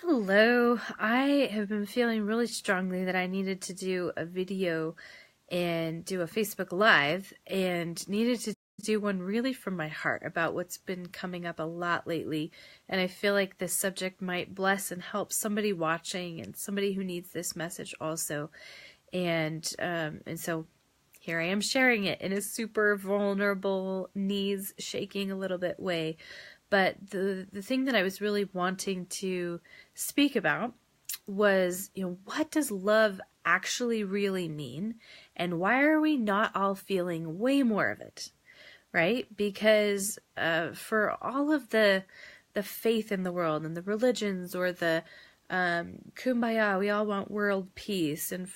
Hello. I have been feeling really strongly that I needed to do a video and do a Facebook Live and needed to do one really from my heart about what's been coming up a lot lately. And I feel like this subject might bless and help somebody watching and somebody who needs this message also. And so here I am sharing it in a super vulnerable, knees shaking a little bit way. But the thing that I was really wanting to speak about was, what does love actually really mean? And why are we not all feeling way more of it? Right? Because for all of the faith in the world and the religions or the kumbaya, we all want world peace. And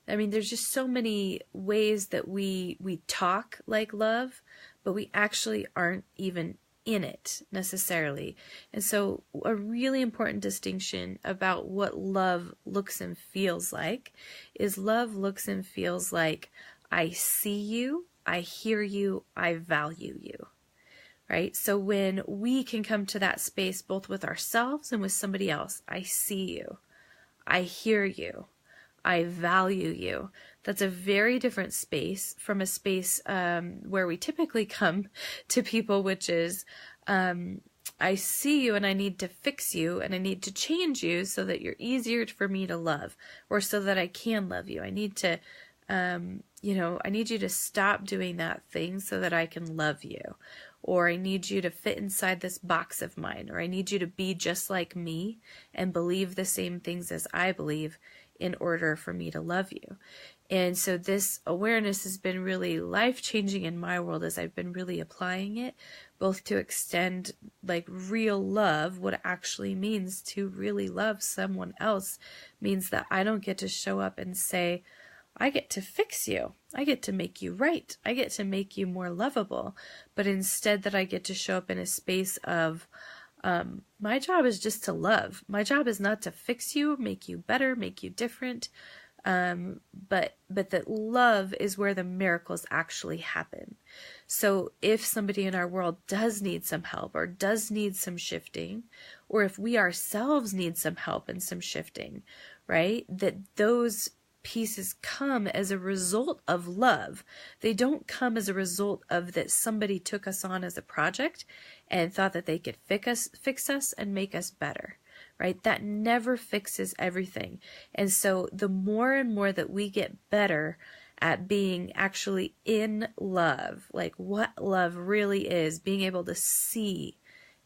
there's just so many ways that we talk like love, but we actually aren't even in it necessarily. And so a really important distinction about what love looks and feels like is love looks and feels like I see you, I hear you, I value you. Right? So when we can come to that space both with ourselves and with somebody else, I see you, I hear you, I value you. That's a very different space from a space where we typically come to people, which is, I see you and I need to fix you and I need to change you so that you're easier for me to love, or so that I can love you. I need to, I need you to stop doing that thing so that I can love you. Or I need you to fit inside this box of mine, or I need you to be just like me and believe the same things as I believe in order for me to love you. And so this awareness has been really life-changing in my world as I've been really applying it, both to extend like real love. What it actually means to really love someone else means that I don't get to show up and say, I get to fix you. I get to make you right. I get to make you more lovable. But instead that I get to show up in a space of, my job is just to love. My job is not to fix you, make you better, make you different. But that love is where the miracles actually happen. So if somebody in our world does need some help or does need some shifting, or if we ourselves need some help and some shifting, right? That those pieces come as a result of love. They don't come as a result of that somebody took us on as a project and thought that they could fix us and make us better, right? That never fixes everything. And so the more and more that we get better at being actually in love, like what love really is, being able to see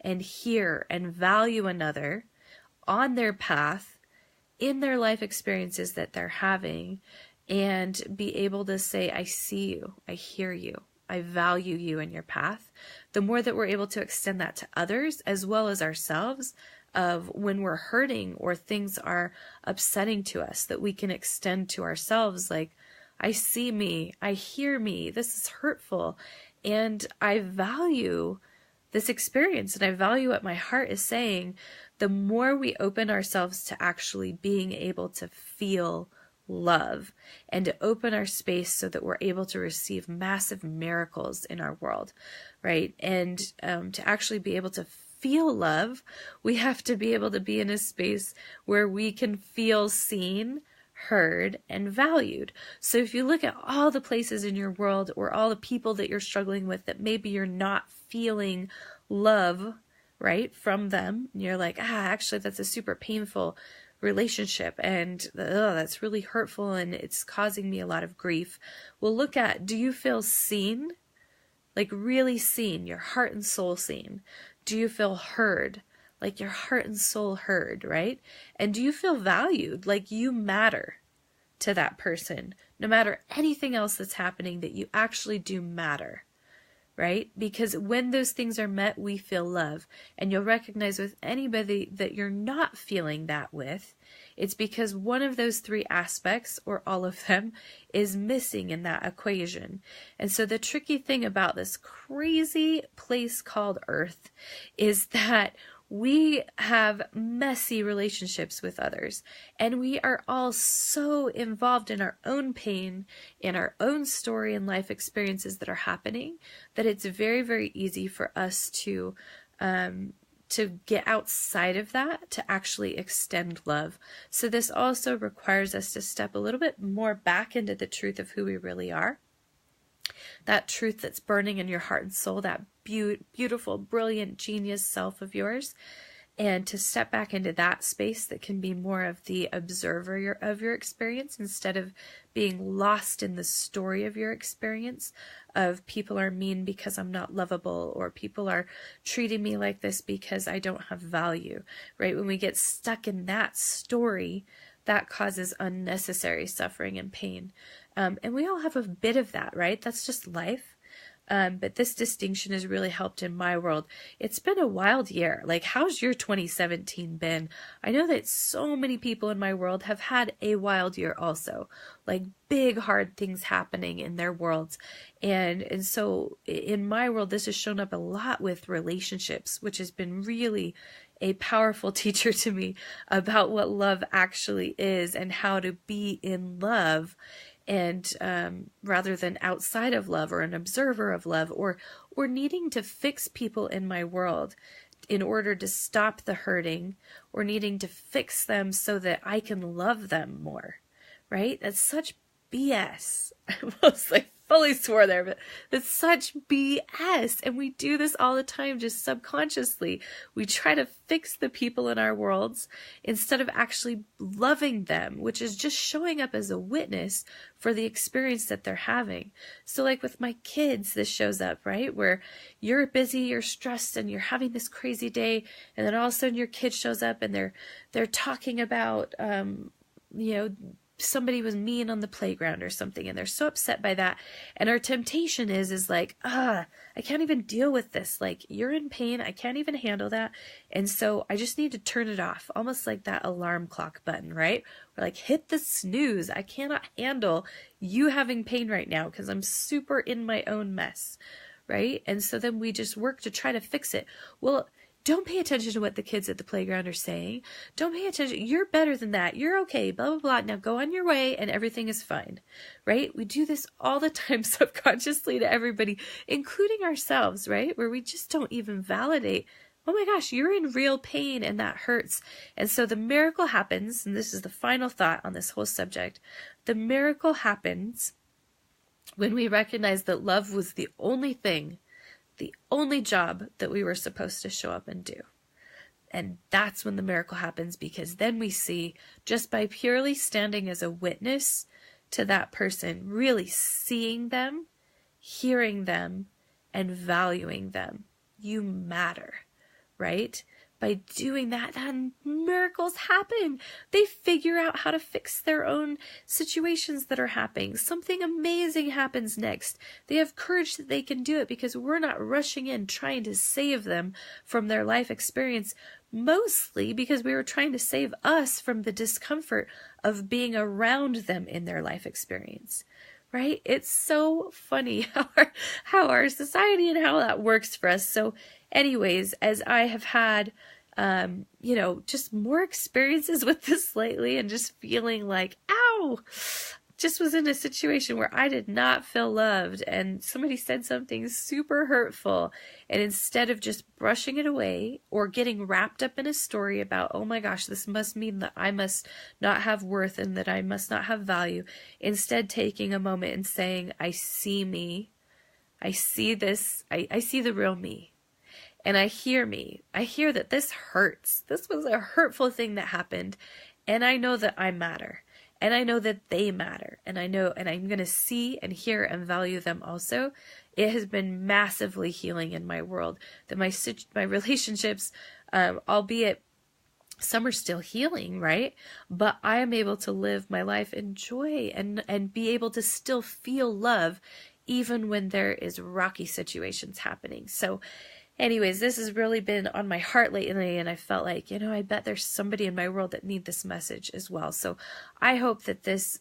and hear and value another on their path, in their life experiences that they're having, and be able to say, I see you, I hear you, I value you in your path, the more that we're able to extend that to others as well as ourselves, of when we're hurting or things are upsetting to us, that we can extend to ourselves like, I see me, I hear me, this is hurtful, and I value this experience and I value what my heart is saying. The more we open ourselves to actually being able to feel love and to open our space so that we're able to receive massive miracles in our world, right? And to actually be able to feel love, we have to be able to be in a space where we can feel seen, heard, and valued. So if you look at all the places in your world or all the people that you're struggling with that maybe you're not feeling love, right, from them, and you're like, actually that's a super painful relationship and that's really hurtful and it's causing me a lot of grief. Well, look at, do you feel seen? Like really seen, your heart and soul seen? Do you feel heard? Like your heart and soul heard, right? And do you feel valued? Like you matter to that person, no matter anything else that's happening, that you actually do matter, right? Because when those things are met, we feel love. And you'll recognize with anybody that you're not feeling that with, it's because one of those three aspects, or all of them, is missing in that equation. And so the tricky thing about this crazy place called Earth is that we have messy relationships with others, and we are all so involved in our own pain, in our own story and life experiences that are happening, that it's very, very easy for us to to get outside of that to actually extend love. So this also requires us to step a little bit more back into the truth of who we really are. That truth that's burning in your heart and soul, that beautiful, brilliant, genius self of yours. And to step back into that space that can be more of the observer of your experience instead of being lost in the story of your experience of people are mean because I'm not lovable, or people are treating me like this because I don't have value, right? When we get stuck in that story, that causes unnecessary suffering and pain. And we all have a bit of that, right? That's just life. But this distinction has really helped in my world. It's been a wild year. Like, how's your 2017 been? I know that so many people in my world have had a wild year also, like big, hard things happening in their worlds. And so in my world, this has shown up a lot with relationships, which has been really a powerful teacher to me about what love actually is and how to be in love. And rather than outside of love or an observer of love, or needing to fix people in my world in order to stop the hurting, or needing to fix them so that I can love them more, right? That's such BS. I almost fully swore there, but it's such BS. And we do this all the time, just subconsciously. We try to fix the people in our worlds instead of actually loving them, which is just showing up as a witness for the experience that they're having. So like with my kids, this shows up, right? Where you're busy, you're stressed, and you're having this crazy day. And then all of a sudden your kid shows up and they're talking about, somebody was mean on the playground or something, and they're so upset by that. And our temptation is like, I can't even deal with this. Like, you're in pain. I can't even handle that. And so I just need to turn it off. Almost like that alarm clock button, right? We're like, hit the snooze. I cannot handle you having pain right now because I'm super in my own mess, right? And so then we just work to try to fix it. Well, don't pay attention to what the kids at the playground are saying. Don't pay attention. You're better than that. You're okay, blah, blah, blah. Now go on your way and everything is fine, right? We do this all the time subconsciously to everybody, including ourselves, right? Where we just don't even validate, oh my gosh, you're in real pain and that hurts. And so the miracle happens, and this is the final thought on this whole subject. The miracle happens when we recognize that love was the only thing, the only job that we were supposed to show up and do. And that's when the miracle happens, because then we see, just by purely standing as a witness to that person, really seeing them, hearing them, and valuing them. You matter, right? By doing that, then miracles happen. They figure out how to fix their own situations that are happening. Something amazing happens next. They have courage that they can do it because we're not rushing in trying to save them from their life experience, mostly because we were trying to save us from the discomfort of being around them in their life experience. Right? It's so funny how our society and how that works for us. So anyways, as I have had, just more experiences with this lately, and just feeling like, ow, just was in a situation where I did not feel loved, and somebody said something super hurtful, and instead of just brushing it away or getting wrapped up in a story about, oh my gosh, this must mean that I must not have worth and that I must not have value, instead taking a moment and saying, I see me, I see this, I see the real me. And I hear me. I hear that this hurts. This was a hurtful thing that happened. And I know that I matter. And I know that they matter. And I know, and I'm going to see and hear and value them also. It has been massively healing in my world. That my relationships, albeit some are still healing, right? But I am able to live my life in joy and be able to still feel love even when there is rocky situations happening. So anyways, this has really been on my heart lately, and I felt like, I bet there's somebody in my world that need this message as well. So I hope that this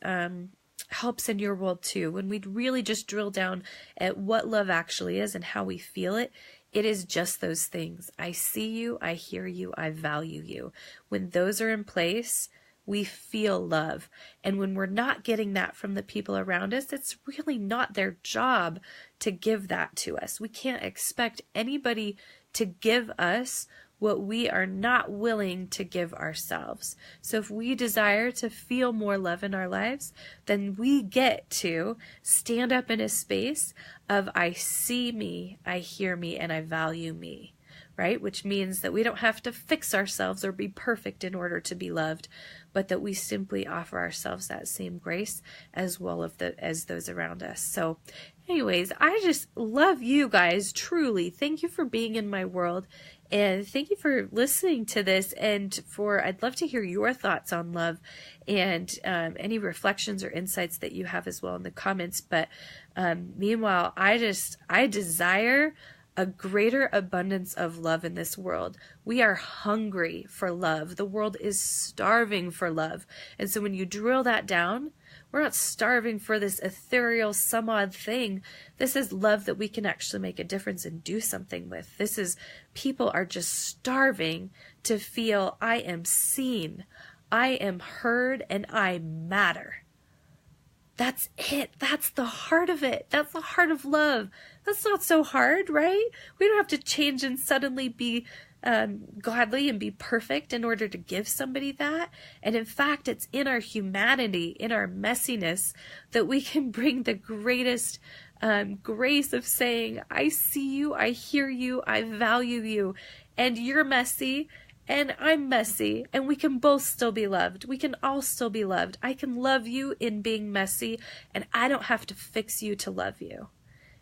helps in your world too. When we really just drill down at what love actually is and how we feel it, it is just those things. I see you, I hear you, I value you. When those are in place, we feel love. And when we're not getting that from the people around us, it's really not their job to give that to us. We can't expect anybody to give us what we are not willing to give ourselves. So if we desire to feel more love in our lives, then we get to stand up in a space of I see me, I hear me, and I value me. Right? Which means that we don't have to fix ourselves or be perfect in order to be loved, but that we simply offer ourselves that same grace as well as those around us. So anyways, I just love you guys, truly. Thank you for being in my world, and thank you for listening to this, and I'd love to hear your thoughts on love and any reflections or insights that you have as well in the comments. But meanwhile, I desire a greater abundance of love in this world. We are hungry for love. The world is starving for love. And so when you drill that down, we're not starving for this ethereal, some odd thing. This is love that we can actually make a difference and do something with. People are just starving to feel I am seen, I am heard, and I matter. That's it. That's the heart of it. That's the heart of love. That's not so hard, right? We don't have to change and suddenly be godly and be perfect in order to give somebody that. And in fact, it's in our humanity, in our messiness, that we can bring the greatest grace of saying, I see you, I hear you, I value you, and you're messy. And I'm messy, and we can both still be loved. We can all still be loved. I can love you in being messy, and I don't have to fix you to love you.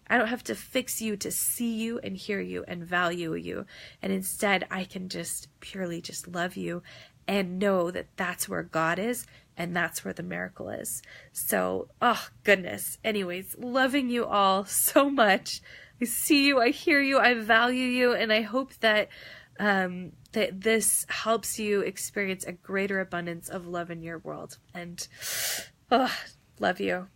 I don't have to fix you to see you and hear you and value you. And instead, I can just purely just love you and know that that's where God is, and that's where the miracle is. So, oh goodness. Anyways, loving you all so much. I see you, I hear you, I value you, and I hope that that this helps you experience a greater abundance of love in your world. And love you.